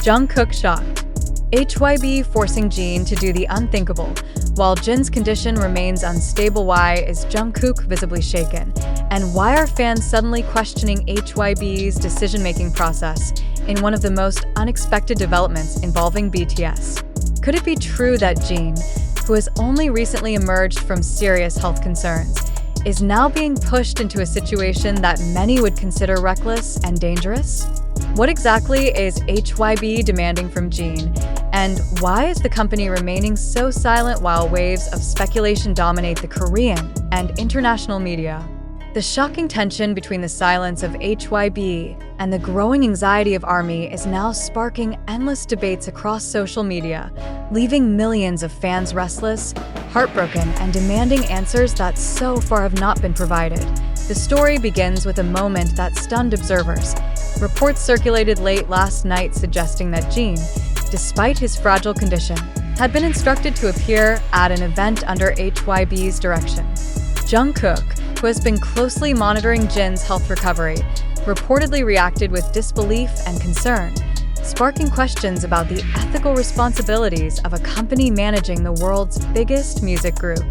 Jungkook shocked. HYBE forcing Jin to do the unthinkable. While Jin's condition remains unstable, why is Jungkook visibly shaken? And why are fans suddenly questioning HYBE's decision-making process in one of the most unexpected developments involving BTS? Could it be true that Jin, who has only recently emerged from serious health concerns, is now being pushed into a situation that many would consider reckless and dangerous? What exactly is HYBE demanding from Jin? And why is the company remaining so silent while waves of speculation dominate the Korean and international media? The shocking tension between the silence of HYBE and the growing anxiety of ARMY is now sparking endless debates across social media, leaving millions of fans restless, heartbroken, and demanding answers that so far have not been provided. The story begins with a moment that stunned observers. Reports circulated late last night suggesting that Jin, despite his fragile condition, had been instructed to appear at an event under HYBE's direction. Jungkook, who has been closely monitoring Jin's health recovery, reportedly reacted with disbelief and concern, sparking questions about the ethical responsibilities of a company managing the world's biggest music group.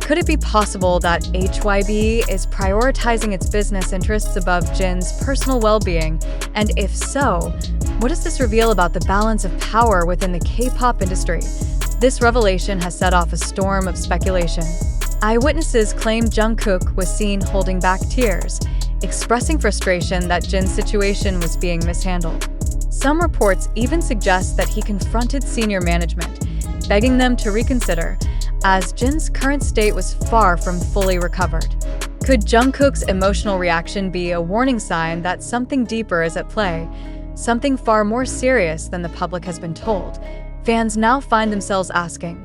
Could it be possible that HYBE is prioritizing its business interests above Jin's personal well-being? And if so, what does this reveal about the balance of power within the K-pop industry? This revelation has set off a storm of speculation. Eyewitnesses claim Jungkook was seen holding back tears, expressing frustration that Jin's situation was being mishandled. Some reports even suggest that he confronted senior management, begging them to reconsider, as Jin's current state was far from fully recovered. Could Jungkook's emotional reaction be a warning sign that something deeper is at play, something far more serious than the public has been told? Fans now find themselves asking,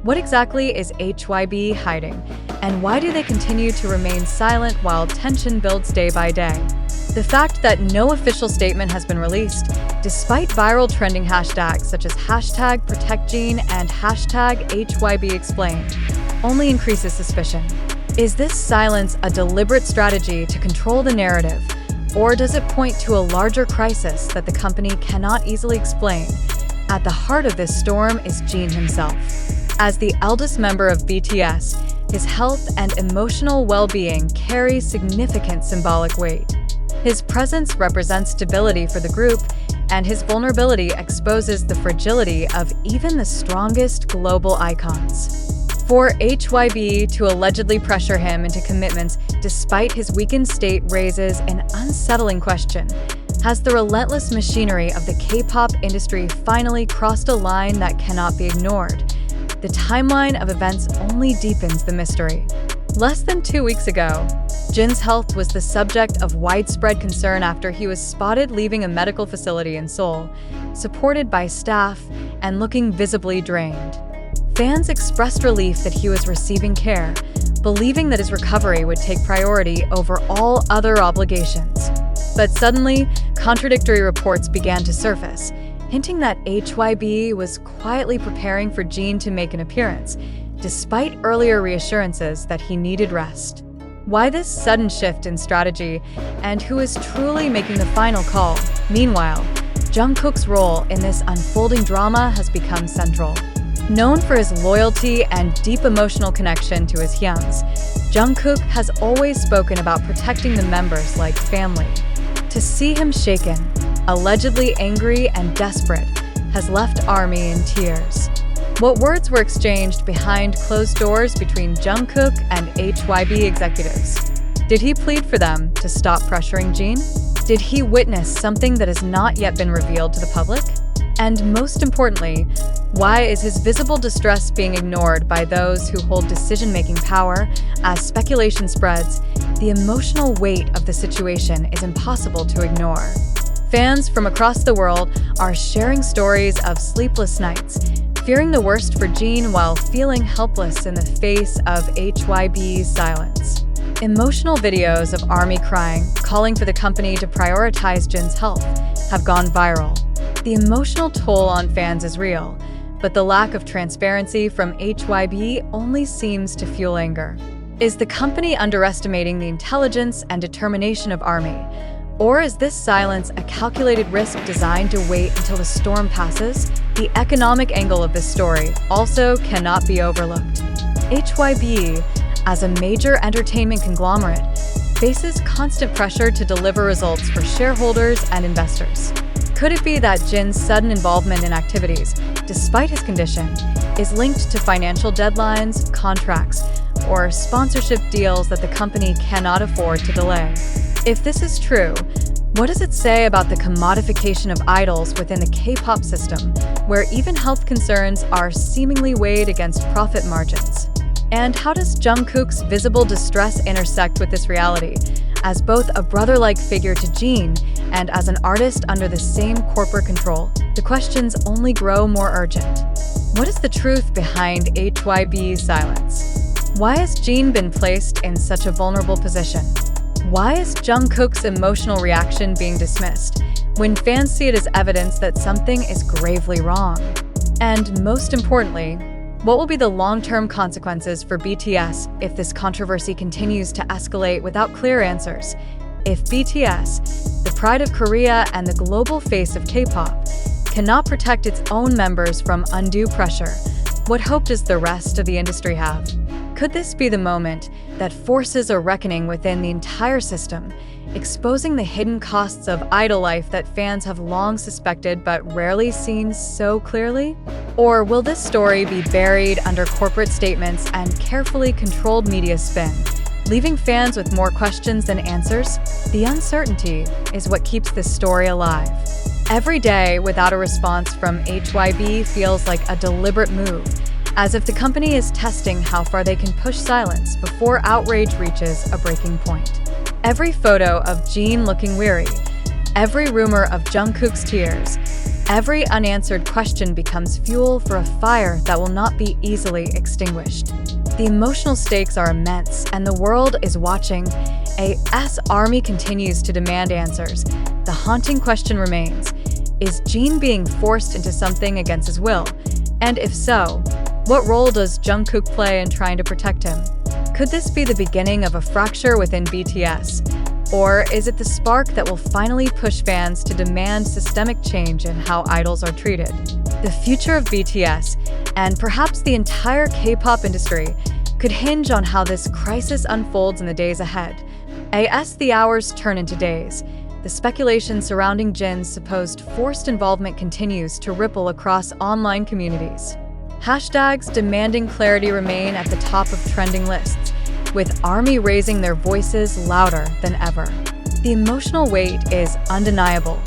what exactly is HYBE hiding, and why do they continue to remain silent while tension builds day by day? The fact that no official statement has been released, despite viral trending hashtags such as #ProtectJin and #HYBEexplained, only increases suspicion. Is this silence a deliberate strategy to control the narrative, or does it point to a larger crisis that the company cannot easily explain? At the heart of this storm is Jin himself. As the eldest member of BTS, his health and emotional well-being carry significant symbolic weight. His presence represents stability for the group, and his vulnerability exposes the fragility of even the strongest global icons. For HYBE to allegedly pressure him into commitments despite his weakened state raises an unsettling question. Has the relentless machinery of the K-pop industry finally crossed a line that cannot be ignored? The timeline of events only deepens the mystery. Less than 2 weeks ago, Jin's health was the subject of widespread concern after he was spotted leaving a medical facility in Seoul, supported by staff and looking visibly drained. Fans expressed relief that he was receiving care, believing that his recovery would take priority over all other obligations. But suddenly, contradictory reports began to surface, hinting that HYBE was quietly preparing for Jin to make an appearance, despite earlier reassurances that he needed rest. Why this sudden shift in strategy, and who is truly making the final call? Meanwhile, Jungkook's role in this unfolding drama has become central. Known for his loyalty and deep emotional connection to his hyungs, Jungkook has always spoken about protecting the members like family. To see him shaken, allegedly angry and desperate, has left ARMY in tears. What words were exchanged behind closed doors between Jungkook and HYBE executives? Did he plead for them to stop pressuring Jin? Did he witness something that has not yet been revealed to the public? And most importantly, why is his visible distress being ignored by those who hold decision-making power? As speculation spreads, the emotional weight of the situation is impossible to ignore. Fans from across the world are sharing stories of sleepless nights, fearing the worst for Jin while feeling helpless in the face of HYBE's silence. Emotional videos of ARMY crying, calling for the company to prioritize Jin's health, have gone viral. The emotional toll on fans is real, but the lack of transparency from HYBE only seems to fuel anger. Is the company underestimating the intelligence and determination of ARMY? Or is this silence a calculated risk designed to wait until the storm passes? The economic angle of this story also cannot be overlooked. HYBE, as a major entertainment conglomerate, faces constant pressure to deliver results for shareholders and investors. Could it be that Jin's sudden involvement in activities, despite his condition, is linked to financial deadlines, contracts, or sponsorship deals that the company cannot afford to delay? If this is true, what does it say about the commodification of idols within the K-pop system, where even health concerns are seemingly weighed against profit margins? And how does Jungkook's visible distress intersect with this reality, as both a brother-like figure to Jin and as an artist under the same corporate control? The questions only grow more urgent. What is the truth behind HYBE's silence? Why has Jin been placed in such a vulnerable position? Why is Jungkook's emotional reaction being dismissed when fans see it as evidence that something is gravely wrong? And most importantly, what will be the long-term consequences for BTS if this controversy continues to escalate without clear answers? If BTS, the pride of Korea and the global face of K-pop, cannot protect its own members from undue pressure, what hope does the rest of the industry have? Could this be the moment that forces a reckoning within the entire system, exposing the hidden costs of idol life that fans have long suspected but rarely seen so clearly? Or will this story be buried under corporate statements and carefully controlled media spin, leaving fans with more questions than answers? The uncertainty is what keeps this story alive. Every day without a response from HYBE feels like a deliberate move, as if the company is testing how far they can push silence before outrage reaches a breaking point. Every photo of Jin looking weary, every rumor of Jungkook's tears, every unanswered question becomes fuel for a fire that will not be easily extinguished. The emotional stakes are immense, and the world is watching. AS Army continues to demand answers. The haunting question remains: is Jin being forced into something against his will? And if so, what role does Jungkook play in trying to protect him? Could this be the beginning of a fracture within BTS? Or is it the spark that will finally push fans to demand systemic change in how idols are treated? The future of BTS, and perhaps the entire K-pop industry, could hinge on how this crisis unfolds in the days ahead. As the hours turn into days, the speculation surrounding Jin's supposed forced involvement continues to ripple across online communities. Hashtags demanding clarity remain at the top of trending lists, with ARMY raising their voices louder than ever. The emotional weight is undeniable.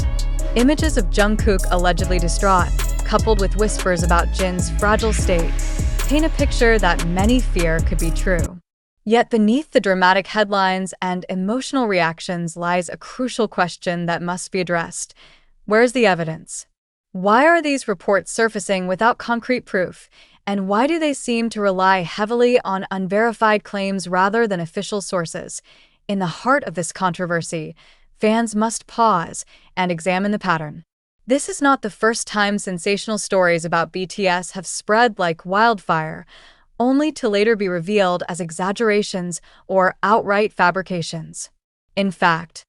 Images of Jungkook allegedly distraught, coupled with whispers about Jin's fragile state, paint a picture that many fear could be true. Yet beneath the dramatic headlines and emotional reactions lies a crucial question that must be addressed. Where's the evidence? Why are these reports surfacing without concrete proof? And why do they seem to rely heavily on unverified claims rather than official sources? In the heart of this controversy, fans must pause and examine the pattern. This is not the first time sensational stories about BTS have spread like wildfire, only to later be revealed as exaggerations or outright fabrications. In fact,